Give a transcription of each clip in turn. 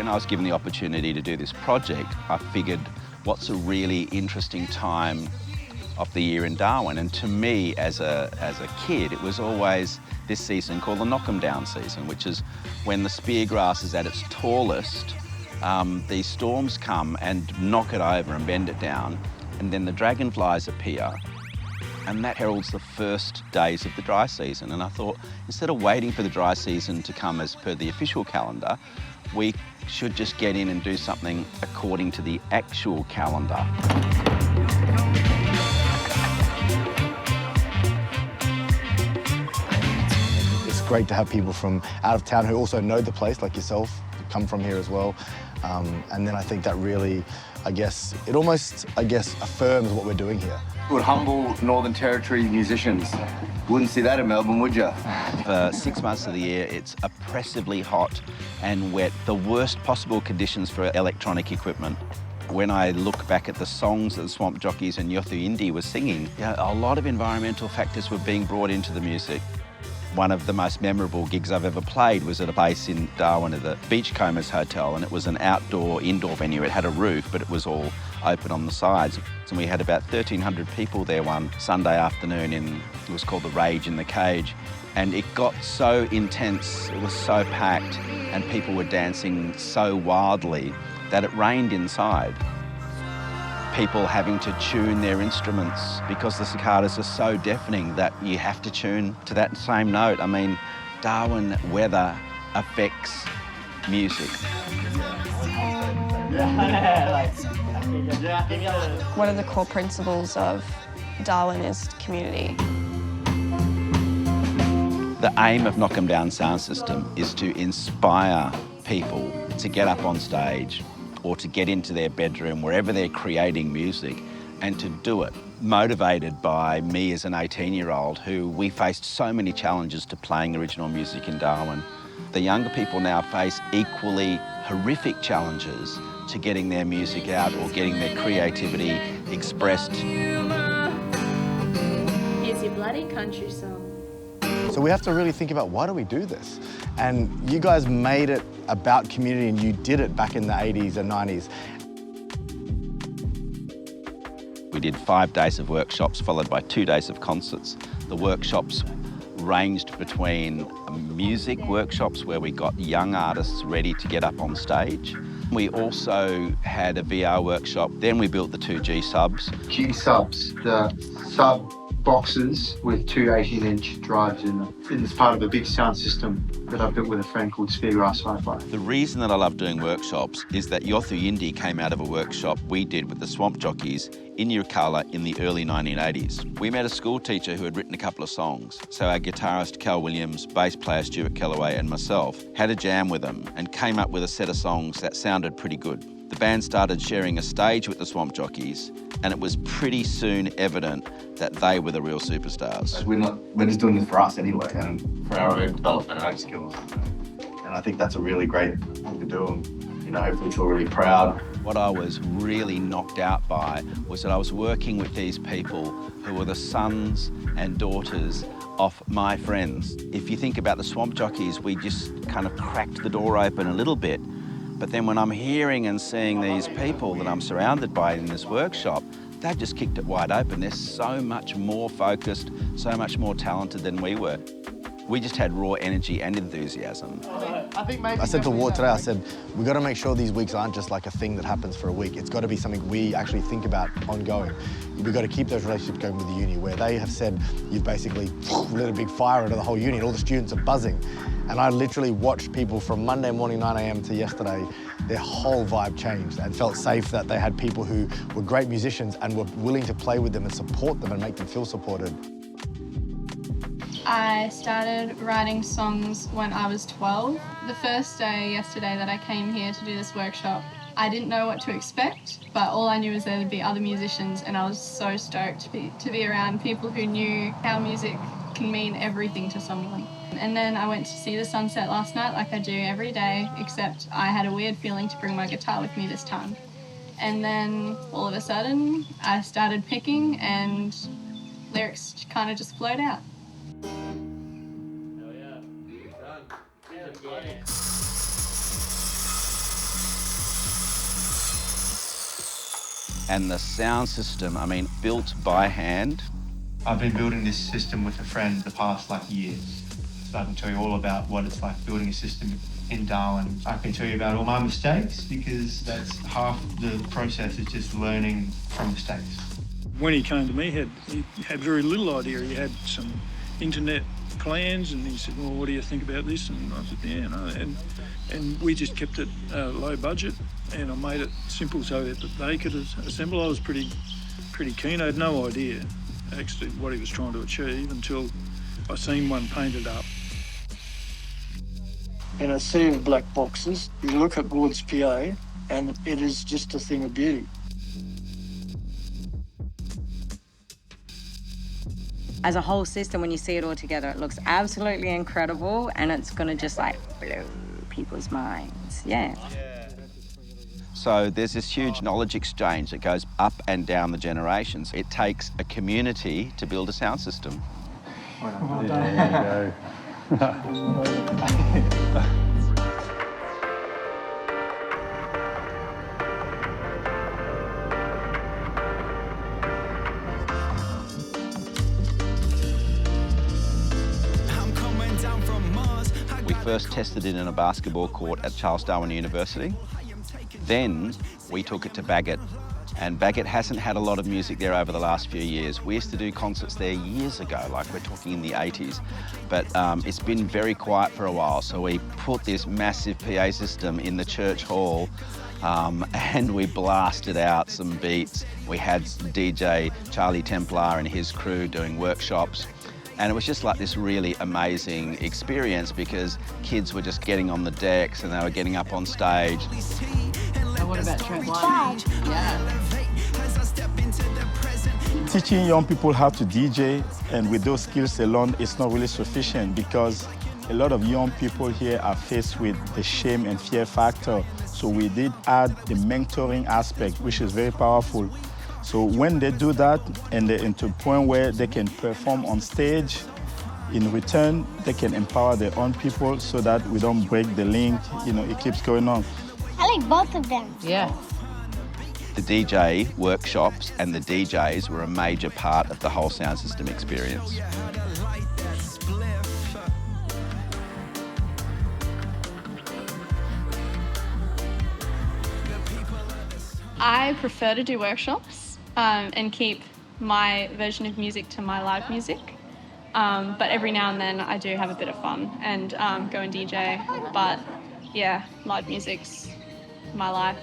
I was given the opportunity to do this project, I figured, what's a really interesting time of the year in Darwin? And to me, as a kid, it was always this season called the Knockem Down season, which is when the speargrass is at its tallest. These storms come and knock it over and bend it down, and then the dragonflies appear, and that heralds the first days of the dry season. And I thought, instead of waiting for the dry season to come as per the official calendar, we should just get in and do something according to the actual calendar. It's great to have people from out of town who also know the place, like yourself, come from here as well. And then I think that really, it almost affirms what we're doing here. Good, humble Northern Territory musicians. Wouldn't see that in Melbourne, would you? For 6 months of the year, it's oppressively hot and wet, the worst possible conditions for electronic equipment. When I look back at the songs that the Swamp Jockeys and Yothu Yindi were singing, a lot of environmental factors were being brought into the music. One of the most memorable gigs I've ever played was at a place in Darwin at the Beachcombers Hotel, and it was an indoor venue. It had a roof, but it was all open on the sides. And we had about 1,300 people there one Sunday afternoon it was called The Rage in the Cage. And it got so intense, it was so packed, and people were dancing so wildly that it rained inside. People having to tune their instruments because the cicadas are so deafening that you have to tune to that same note. I mean, Darwin weather affects music. One of the core principles of Darwin is community. The aim of Knockem Down Sound System is to inspire people to get up on stage or to get into their bedroom, wherever they're creating music, and to do it. Motivated by me as an 18-year-old who we faced so many challenges to playing original music in Darwin. The younger people now face equally horrific challenges to getting their music out or getting their creativity expressed. Here's your bloody country song. So we have to really think about, why do we do this? And you guys made it about community, and you did it back in the 80s and 90s. We did 5 days of workshops followed by 2 days of concerts. The workshops ranged between music workshops where we got young artists ready to get up on stage. We also had a VR workshop. Then we built the 2 G subs. G subs, the sub boxes with 2 18-inch drives in them. It's part of a big sound system that I built with a friend called Speargrass Hi-Fi. The reason that I love doing workshops is that Yothu Yindi came out of a workshop we did with the Swamp Jockeys in Yirrkala in the early 1980s. We met a school teacher who had written a couple of songs. So our guitarist Cal Williams, bass player Stuart Kellaway and myself had a jam with them and came up with a set of songs that sounded pretty good. The band started sharing a stage with the Swamp Jockeys, and it was pretty soon evident that they were the real superstars. We're just doing this for us anyway, and for our own development and our own skills. And I think that's a really great thing to do, and hopefully feel really proud. What I was really knocked out by was that I was working with these people who were the sons and daughters of my friends. If you think about the Swamp Jockeys, we just kind of cracked the door open a little bit. But then when I'm hearing and seeing these people that I'm surrounded by in this workshop, they've just kicked it wide open. They're so much more focused, so much more talented than we were. We just had raw energy and enthusiasm. I said to Ward today, I said, we've got to make sure these weeks aren't just like a thing that happens for a week. It's got to be something we actually think about ongoing. We've got to keep those relationships going with the uni, where they have said, you've basically lit a big fire into the whole uni and all the students are buzzing. And I literally watched people from Monday morning 9 a.m. to yesterday, their whole vibe changed, and felt safe that they had people who were great musicians and were willing to play with them and support them and make them feel supported. I started writing songs when I was 12. The first day yesterday that I came here to do this workshop, I didn't know what to expect, but all I knew was there would be other musicians, and I was so stoked to be around people who knew how music can mean everything to someone. And then I went to see the sunset last night like I do every day, except I had a weird feeling to bring my guitar with me this time. And then all of a sudden I started picking and lyrics kind of just flowed out. And the sound system, I mean, built by hand. I've been building this system with a friend the past years. So I can tell you all about what it's like building a system in Darwin. I can tell you about all my mistakes because that's half the process is just learning from mistakes. When he came to me, he had very little idea. He had some internet plans and he said, well, what do you think about this? And I said, yeah, no. And we just kept it low budget and I made it simple so that they could assemble. I was pretty keen. I had no idea actually what he was trying to achieve until I seen one painted up. In a sea of black boxes, you look at Ward's PA and it is just a thing of beauty. As a whole system, when you see it all together, it looks absolutely incredible and it's going to just blow people's minds. Yeah. So there's this huge knowledge exchange that goes up and down the generations. It takes a community to build a sound system. There you go. We first tested it in a basketball court at Charles Darwin University. Then we took it to Bagot, and Bagot hasn't had a lot of music there over the last few years. We used to do concerts there years ago, like we're talking in the 80s, but it's been very quiet for a while, so we put this massive PA system in the church hall and we blasted out some beats. We had DJ Charlie Templar and his crew doing workshops. And it was just like this really amazing experience because kids were just getting on the decks and they were getting up on stage. And what about trampoline? Yeah. Teaching young people how to DJ and with those skills alone, it's not really sufficient because a lot of young people here are faced with the shame and fear factor. So we did add the mentoring aspect, which is very powerful. So when they do that and they're into a point where they can perform on stage, in return, they can empower their own people so that we don't break the link, it keeps going on. I like both of them. Yeah. The DJ workshops and the DJs were a major part of the whole sound system experience. I prefer to do workshops and keep my version of music to my live music. But every now and then I do have a bit of fun and go and DJ. But yeah, live music's my life.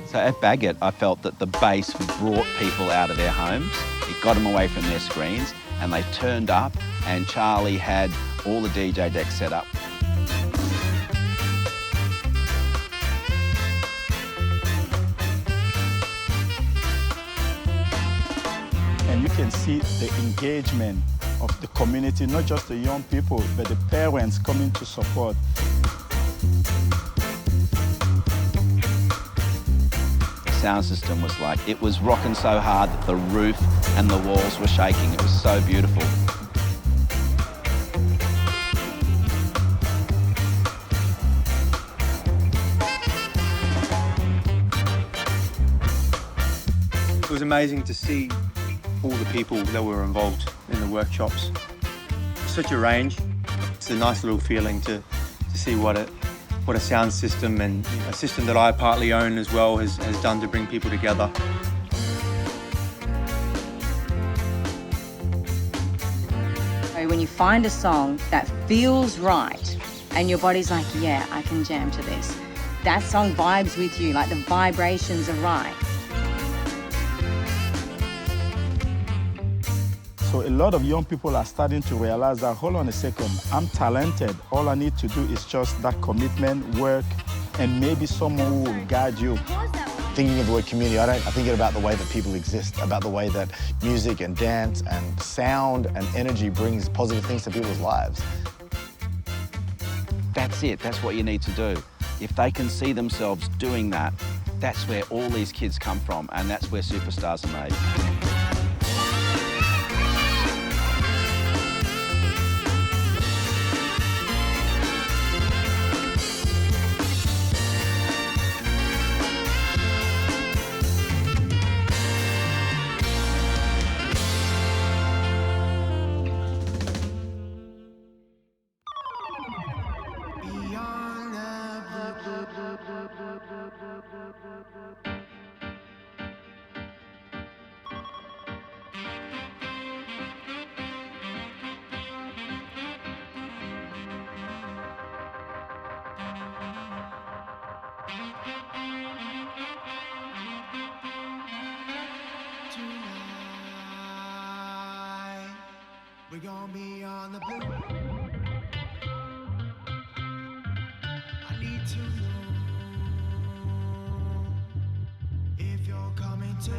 So at Bagot, I felt that the bass brought people out of their homes. It got them away from their screens and they turned up and Charlie had all the DJ decks set up. And you can see the engagement of the community, not just the young people, but the parents coming to support. The sound system was like, it was rocking so hard that the roof and the walls were shaking. It was so beautiful. It was amazing to see all the people that were involved in the workshops. Such a range. It's a nice little feeling to see what a sound system and a system that I partly own as well has done to bring people together. When you find a song that feels right and your body's like, yeah, I can jam to this. That song vibes with you, like the vibrations are right. So a lot of young people are starting to realize that, hold on a second, I'm talented. All I need to do is just that commitment, work, and maybe someone who will guide you. Thinking of the word community, I think about the way that people exist, about the way that music and dance and sound and energy brings positive things to people's lives. That's it, that's what you need to do. If they can see themselves doing that, that's where all these kids come from and that's where superstars are made. the blue. I need to know if you're coming to